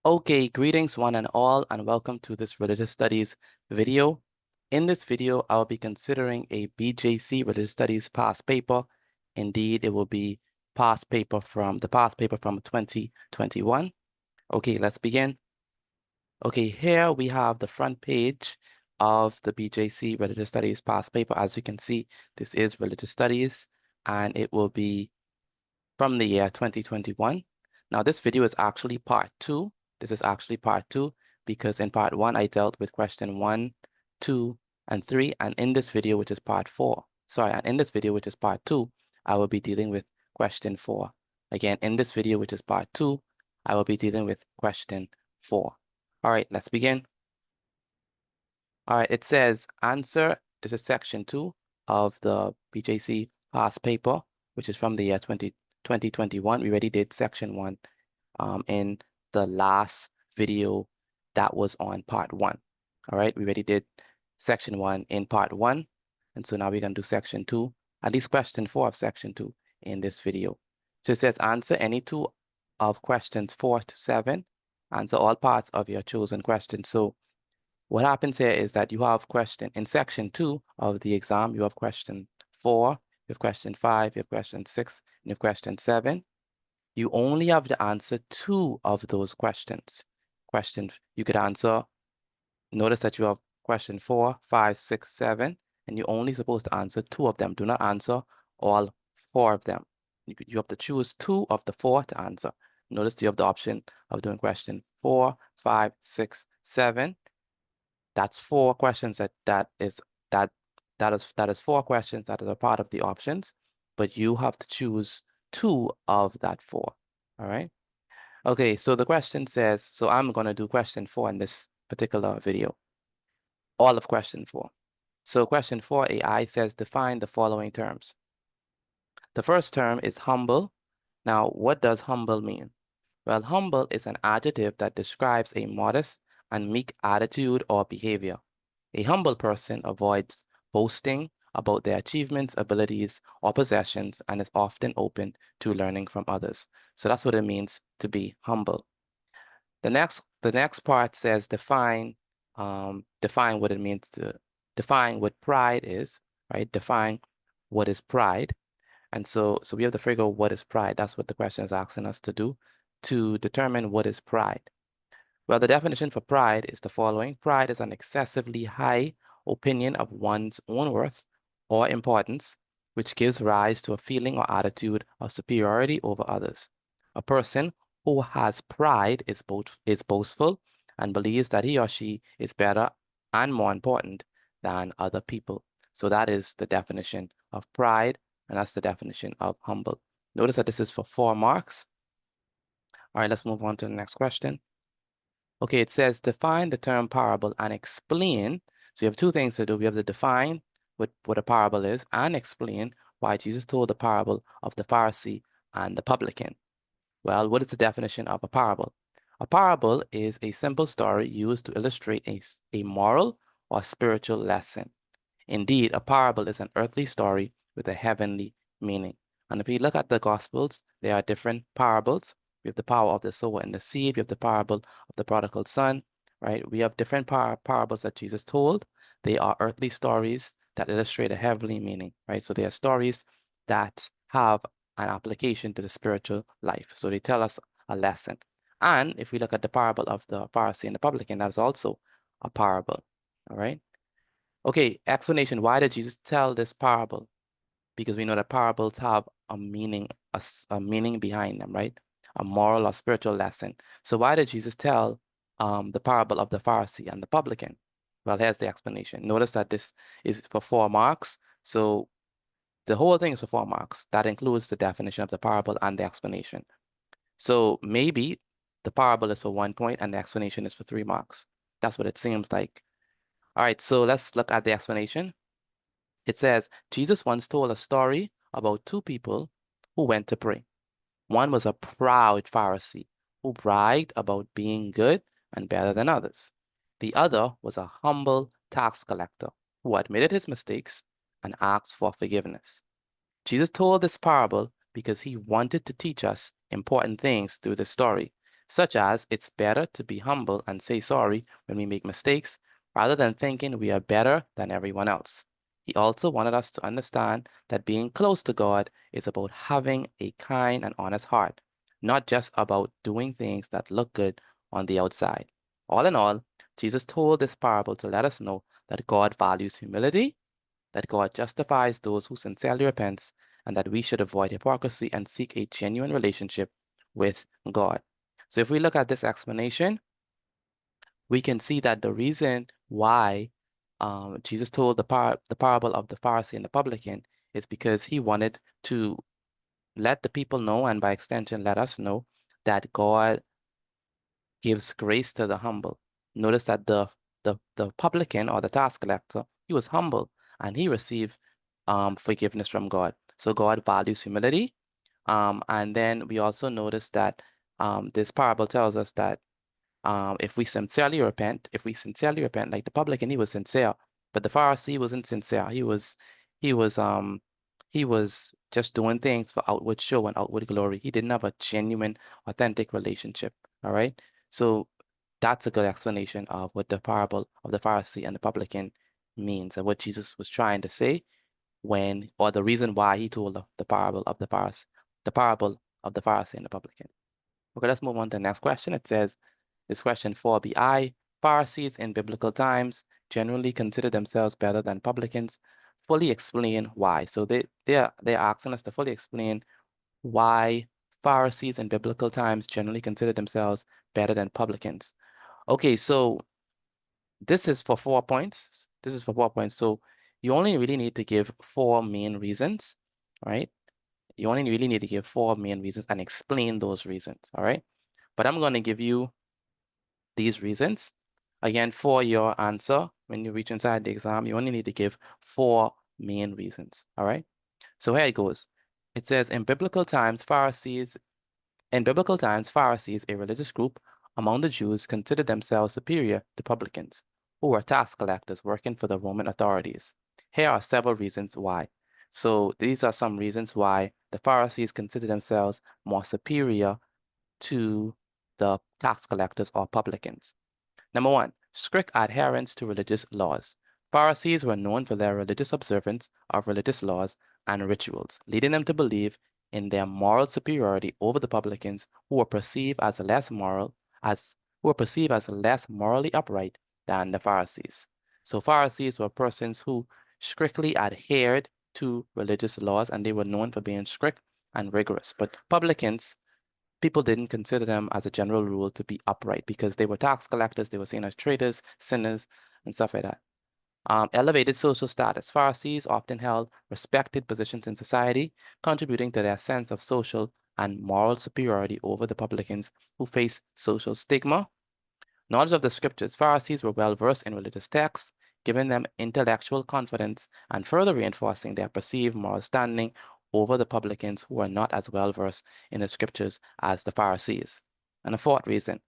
Okay, greetings one and all, and welcome to this religious studies video. In this video, I'll be considering a BJC religious studies past paper. Indeed, it will be past paper from 2021. Okay, let's begin. Okay, here we have the front page of the BJC religious studies past paper. As you can see, this is religious studies, and it will be from the year 2021. Now, this video is actually part two. This is actually part two because in part one, I dealt with question 1, 2, and 3. And in this video, which is part and in this video, which is part 2, I will be dealing with question 4. Again, in this video, which is part 2, I will be dealing with question 4. All right, let's begin. All right, it says answer. This is section 2 of the BJC past paper, which is from the year 2021. We already did section 1 in the last video that was on part 1. All right, we already did section 1 in part 1. And so now we're going to do section 2, at least question 4 of section 2 in this video. So it says answer any two of questions 4 to 7. Answer all parts of your chosen question. So what happens here is that you have question in section 2 of the exam, you have question 4, you have question 5, you have question 6, and you have question 7. You only have to answer 2 of those questions. You could answer, notice that you have question 4, 5, 6, 7, and you're only supposed to answer 2 of them. Do not answer all 4 of them. You have to choose 2 of the 4 to answer. Notice you have the option of doing question 4, 5, 6, 7. That's 4 questions that is 4 questions that are a part of the options, but you have to choose 2 of that 4. All right. Okay, so the question says, so I'm going to do question 4 in this particular video. All of question 4. So question 4AI says define the following terms. The first term is humble. Now, what does humble mean? Well, humble is an adjective that describes a modest and meek attitude or behavior. A humble person avoids boasting about their achievements, abilities, or possessions, and is often open to learning from others. So that's what it means to be humble. The next part says define what it means to define what pride is, right? Define what is pride. And so we have to figure out what is pride. That's what the question is asking us to do, to determine what is pride. Well, the definition for pride is the following. Pride is an excessively high opinion of one's own worth or importance, which gives rise to a feeling or attitude of superiority over others. A person who has pride is boastful and believes that he or she is better and more important than other people. So that is the definition of pride, and that's the definition of humble. Notice that this is for 4 marks. All right, let's move on to the next question. Okay, it says define the term parable and explain. So you have 2 things to do. We have to define what a parable is and explain why Jesus told the parable of the Pharisee and the publican. Well, what is the definition of a parable? A parable is a simple story used to illustrate a moral or spiritual lesson. Indeed, a parable is an earthly story with a heavenly meaning. And if we look at the Gospels, there are different parables. We have the power of the sower and the seed. We have the parable of the prodigal son, right? We have different parables that Jesus told. They are earthly stories that illustrate a heavenly meaning, right? So they are stories that have an application to the spiritual life. So they tell us a lesson. And if we look at the parable of the Pharisee and the publican, that's also a parable, all right? Okay, explanation. Why did Jesus tell this parable? Because we know that parables have a meaning, a meaning behind them, right? A moral or spiritual lesson. So why did Jesus tell the parable of the Pharisee and the publican? Well, here's the explanation. Notice that this is for 4 marks. So the whole thing is for 4 marks. That includes the definition of the parable and the explanation. So maybe the parable is for 1 point and the explanation is for 3 marks. That's what it seems like. All right, so let's look at the explanation. It says, Jesus once told a story about 2 people who went to pray. One was a proud Pharisee who bragged about being good and better than others. The other was a humble tax collector who admitted his mistakes and asked for forgiveness. Jesus told this parable because he wanted to teach us important things through the story, such as it's better to be humble and say sorry when we make mistakes rather than thinking we are better than everyone else. He also wanted us to understand that being close to God is about having a kind and honest heart, not just about doing things that look good on the outside. All in all, Jesus told this parable to let us know that God values humility, that God justifies those who sincerely repent, and that we should avoid hypocrisy and seek a genuine relationship with God. So if we look at this explanation, we can see that the reason why Jesus told the parable of the Pharisee and the publican is because he wanted to let the people know, and by extension, let us know that God gives grace to the humble. Notice that the publican or the tax collector, he was humble and he received forgiveness from God. So God values humility. And then we also notice that this parable tells us that if we sincerely repent, like the publican, he was sincere, but the Pharisee wasn't sincere. He was um he was just doing things for outward show and outward glory. He didn't have a genuine, authentic relationship. All right. So that's a good explanation of what the parable of the Pharisee and the publican means and what Jesus was trying to say or the reason why he told the parable of the Pharisee and the publican. Okay, let's move on to the next question. It says, this question 4bi, Pharisees in biblical times generally consider themselves better than publicans. Fully explain why. So they're asking us to fully explain why Pharisees in biblical times generally consider themselves better than publicans. Okay, so this is for 4 points. This is for 4 points. So you only really need to give 4 main reasons, right? You only really need to give 4 main reasons and explain those reasons, all right? But I'm going to give you these reasons. Again, for your answer, when you reach inside the exam, you only need to give 4 main reasons, all right? So here it goes. It says, in biblical times, Pharisees, a religious group among the Jews, considered themselves superior to publicans, who were tax collectors working for the Roman authorities. Here are several reasons why. So these are some reasons why the Pharisees consider themselves more superior to the tax collectors or publicans. Number 1, strict adherence to religious laws. Pharisees were known for their religious observance of religious laws and rituals, leading them to believe in their moral superiority over the publicans who were perceived as less morally upright than the Pharisees. So Pharisees were persons who strictly adhered to religious laws, and they were known for being strict and rigorous. But publicans, people didn't consider them as a general rule to be upright because they were tax collectors, they were seen as traitors, sinners, and stuff like that. Elevated social status. Pharisees often held respected positions in society, contributing to their sense of social and moral superiority over the publicans who faced social stigma. Knowledge of the scriptures. Pharisees were well versed in religious texts, giving them intellectual confidence and further reinforcing their perceived moral standing over the publicans who were not as well versed in the scriptures as the Pharisees. And a fourth reason,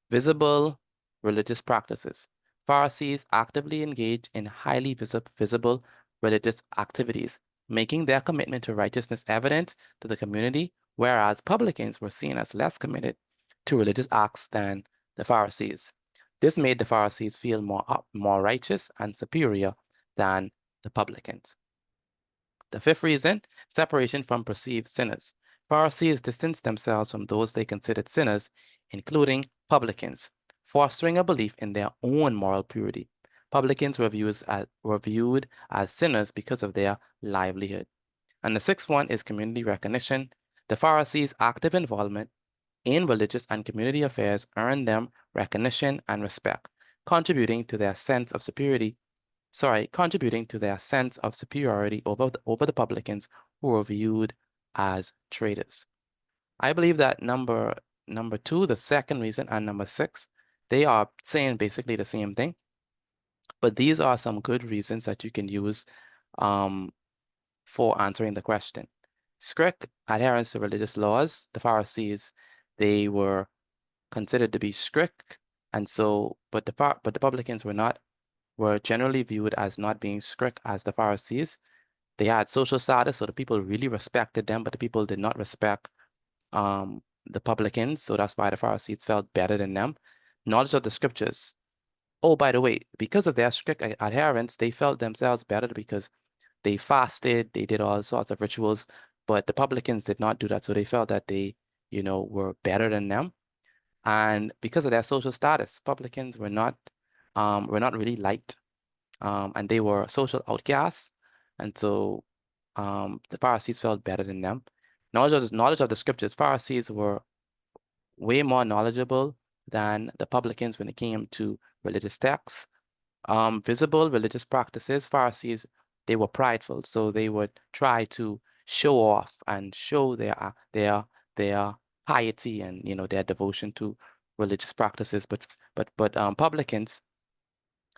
visible religious practices. Pharisees actively engaged in highly visible religious activities, making their commitment to righteousness evident to the community, whereas publicans were seen as less committed to religious acts than the Pharisees. This made the Pharisees feel more righteous and superior than the publicans. The fifth reason, separation from perceived sinners. Pharisees distanced themselves from those they considered sinners, including publicans, fostering a belief in their own moral purity. Publicans were viewed as sinners because of their livelihood. And the sixth one is community recognition. The Pharisees' active involvement in religious and community affairs earned them recognition and respect, contributing to their sense of superiority over the publicans who were viewed as traitors. I believe that number 2, the second reason, and number 6, they are saying basically the same thing. But these are some good reasons that you can use for answering the question. Strict adherence to religious laws. The Pharisees, they were considered to be strict, and so, but the publicans were generally viewed as not being strict as the Pharisees. They had social status, so the people really respected them, but the people did not respect the publicans, so that's why the Pharisees felt better than them. Knowledge of the scriptures. Oh, by the way, because of their strict adherence, they felt themselves better because they fasted, they did all sorts of rituals, but the publicans did not do that. So they felt that they, were better than them. And because of their social status, publicans were not really liked, and they were social outcasts. And so the Pharisees felt better than them. Knowledge of the scriptures. Pharisees were way more knowledgeable than the publicans when it came to religious texts. Visible religious practices. Pharisees, they were prideful, so they would try to show off and show their piety and their devotion to religious practices. But publicans,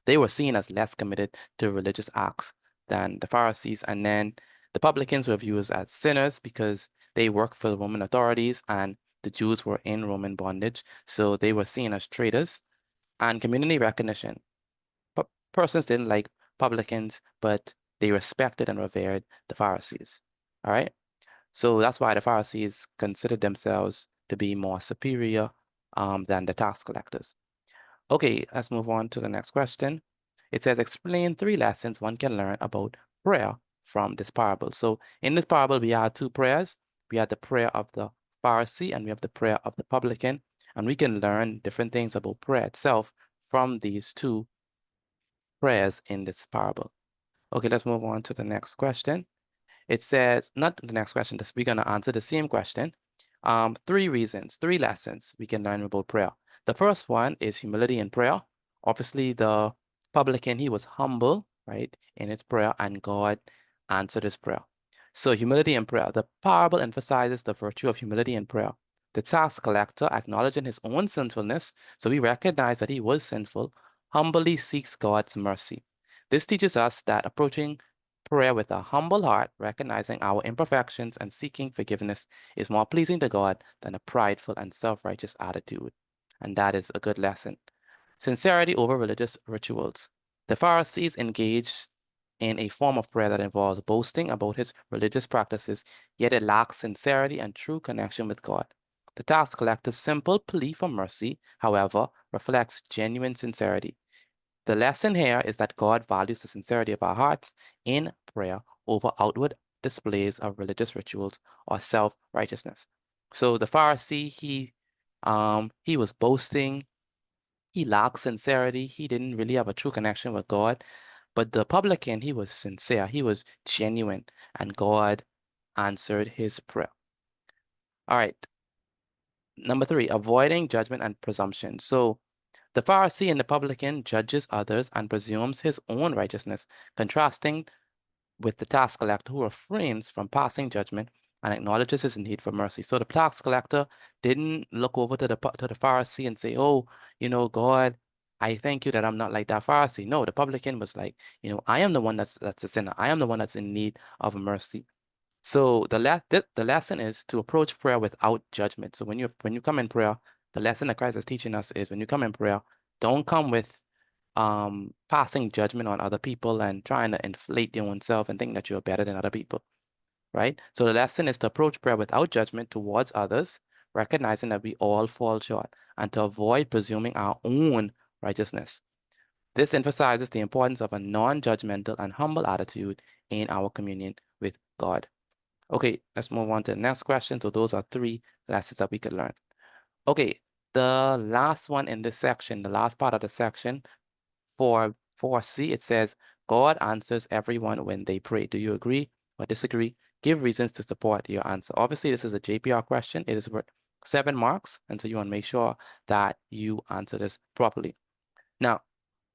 they were seen as less committed to religious acts than the Pharisees. And then the publicans were viewed as sinners because they worked for the Roman authorities and the Jews were in Roman bondage. So they were seen as traitors. And community recognition. Persons didn't like publicans, but they respected and revered the Pharisees. All right. So that's why the Pharisees considered themselves to be more superior than the tax collectors. Okay, let's move on to the next question. It says, explain 3 lessons one can learn about prayer from this parable. So in this parable, we had 2 prayers. We had the prayer of the Pharisee and we have the prayer of the publican. And we can learn different things about prayer itself from these 2 prayers in this parable. Okay, let's move on to the next question. It says, not the next question, we're going to answer the same question. 3 reasons, 3 lessons we can learn about prayer. The first one is humility in prayer. Obviously, the publican, he was humble, right, in his prayer, and God answered his prayer. So humility in prayer. The parable emphasizes the virtue of humility in prayer. The tax collector, acknowledging his own sinfulness, so he recognized that he was sinful, humbly seeks God's mercy. This teaches us that approaching prayer with a humble heart, recognizing our imperfections and seeking forgiveness, is more pleasing to God than a prideful and self-righteous attitude. And that is a good lesson. Sincerity over religious rituals. The Pharisees engaged in a form of prayer that involves boasting about his religious practices, yet it lacks sincerity and true connection with God. The tax collector's simple plea for mercy, however, reflects genuine sincerity. The lesson here is that God values the sincerity of our hearts in prayer over outward displays of religious rituals or self-righteousness. So the Pharisee, he was boasting, he lacked sincerity, he didn't really have a true connection with God. But the publican, he was sincere, he was genuine, and God answered his prayer. All right. Number 3, avoiding judgment and presumption. So the Pharisee and the publican judges others and presumes his own righteousness, contrasting with the tax collector who refrains from passing judgment and acknowledges his need for mercy. So the tax collector didn't look over to the Pharisee and say, "Oh, God, I thank you that I'm not like that Pharisee." No, the publican was like, "I am the one that's a sinner. I am the one that's in need of mercy." So the lesson is to approach prayer without judgment. So when you come in prayer, the lesson that Christ is teaching us is when you come in prayer, don't come with passing judgment on other people and trying to inflate your own self and think that you're better than other people, right? So the lesson is to approach prayer without judgment towards others, recognizing that we all fall short, and to avoid presuming our own righteousness. This emphasizes the importance of a non-judgmental and humble attitude in our communion with God. Okay, let's move on to the next question. So those are 3 lessons that we could learn. Okay, the last one in this section, the last part of the section, for 4C, it says, God answers everyone when they pray. Do you agree or disagree? Give reasons to support your answer. Obviously, this is a JPR question. It is worth 7 marks, and so you want to make sure that you answer this properly. Now,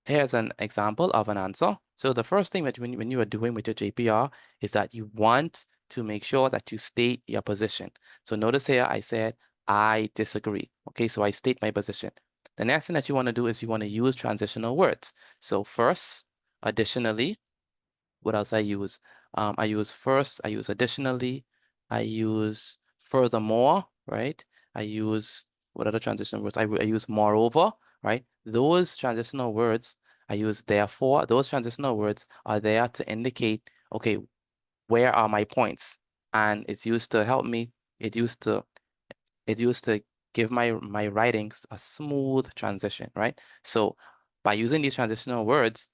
here's an example of an answer. So the first thing that when you are doing with your JPR is that you want to make sure that you state your position. So notice here I said, I disagree. Okay, so I state my position. The next thing that you want to do is you want to use transitional words. So first, additionally, what else I use? I use first, I use additionally, I use furthermore, right? I use, what other transitional words? I use moreover, right? Those transitional words, I use therefore. Those transitional words are there to indicate, okay, where are my points? And it's used to help me, it used to it used to give my writings a smooth transition, right? So by using these transitional words,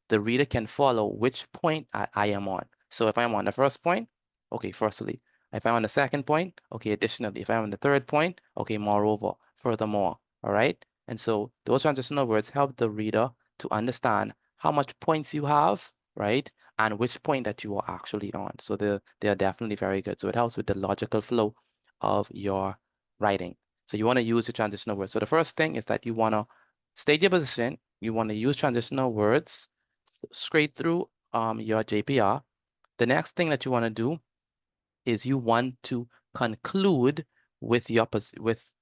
the reader can follow which point I am on. So if I'm on the first point, okay, firstly. If I'm on the second point, okay, additionally. If I'm on the third point, okay, moreover, furthermore, all right? And so those transitional words help the reader to understand how much points you have, right? And which point that you are actually on. So they're definitely very good. So it helps with the logical flow of your writing. So you want to use the transitional words. So the first thing is that you want to state your position. You want to use transitional words straight through your JPR. The next thing that you want to do is you want to conclude with your with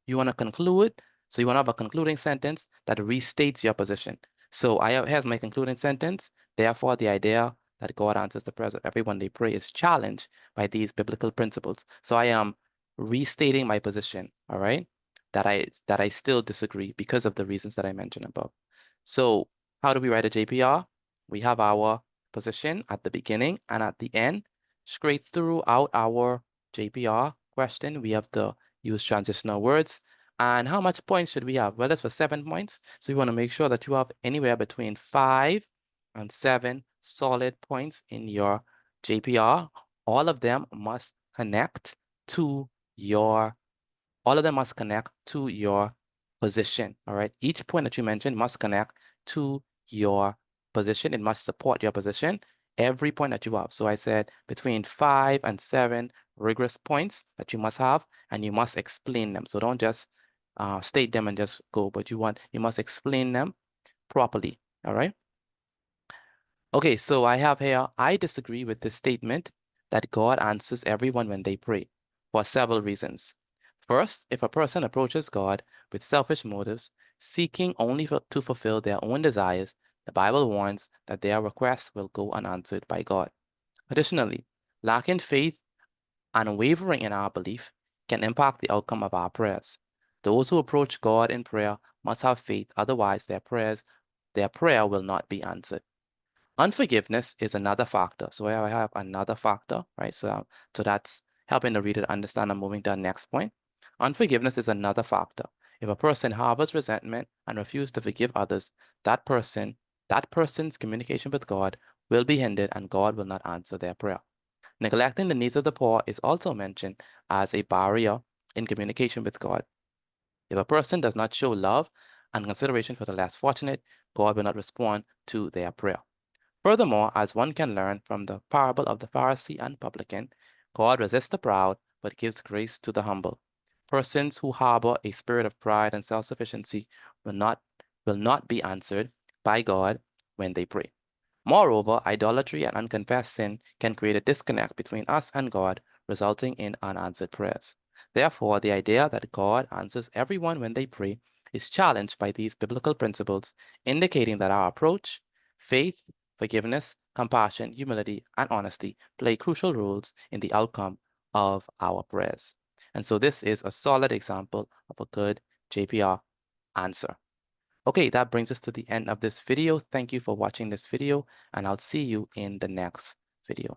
you want to conclude. So you want to have a concluding sentence that restates your position. So here's my concluding sentence. Therefore, the idea that God answers the prayers of everyone they pray is challenged by these biblical principles. So I am restating my position, all right, that I still disagree because of the reasons that I mentioned above. So how do we write a JPR? We have our position at the beginning and at the end. Straight throughout our JPR question, we have to use transitional words. And how much points should we have? Well, that's for 7 points. So you want to make sure that you have anywhere between 5 and 7 solid points in your JPR. All of them must connect to your all of them must connect to your position, all right? Each point that you mentioned must connect to your position. It must support your position, every point that you have. So I said between 5 and 7 rigorous points that you must have, and you must explain them. So don't just state them and just go, but you must explain them properly, all right? Okay, so I have here, I disagree with the statement that God answers everyone when they pray for several reasons. First, if a person approaches God with selfish motives, seeking only to fulfill their own desires, the Bible warns that their requests will go unanswered by God. Additionally, lacking faith and wavering in our belief can impact the outcome of our prayers. Those who approach God in prayer must have faith, otherwise their prayer will not be answered. Unforgiveness is another factor. So I have another factor, right? So that's helping the reader to understand. I'm moving to the next point. Unforgiveness is another factor. If a person harbors resentment and refuses to forgive others, that person's communication with God will be hindered and God will not answer their prayer. Neglecting the needs of the poor is also mentioned as a barrier in communication with God. If a person does not show love and consideration for the less fortunate, God will not respond to their prayer. Furthermore, as one can learn from the parable of the Pharisee and publican, God resists the proud but gives grace to the humble. Persons who harbor a spirit of pride and self-sufficiency will not be answered by God when they pray. Moreover, idolatry and unconfessed sin can create a disconnect between us and God, resulting in unanswered prayers. Therefore, the idea that God answers everyone when they pray is challenged by these biblical principles, indicating that our approach, faith, forgiveness, compassion, humility, and honesty play crucial roles in the outcome of our prayers. And so this is a solid example of a good JPR answer. Okay, that brings us to the end of this video. Thank you for watching this video, and I'll see you in the next video.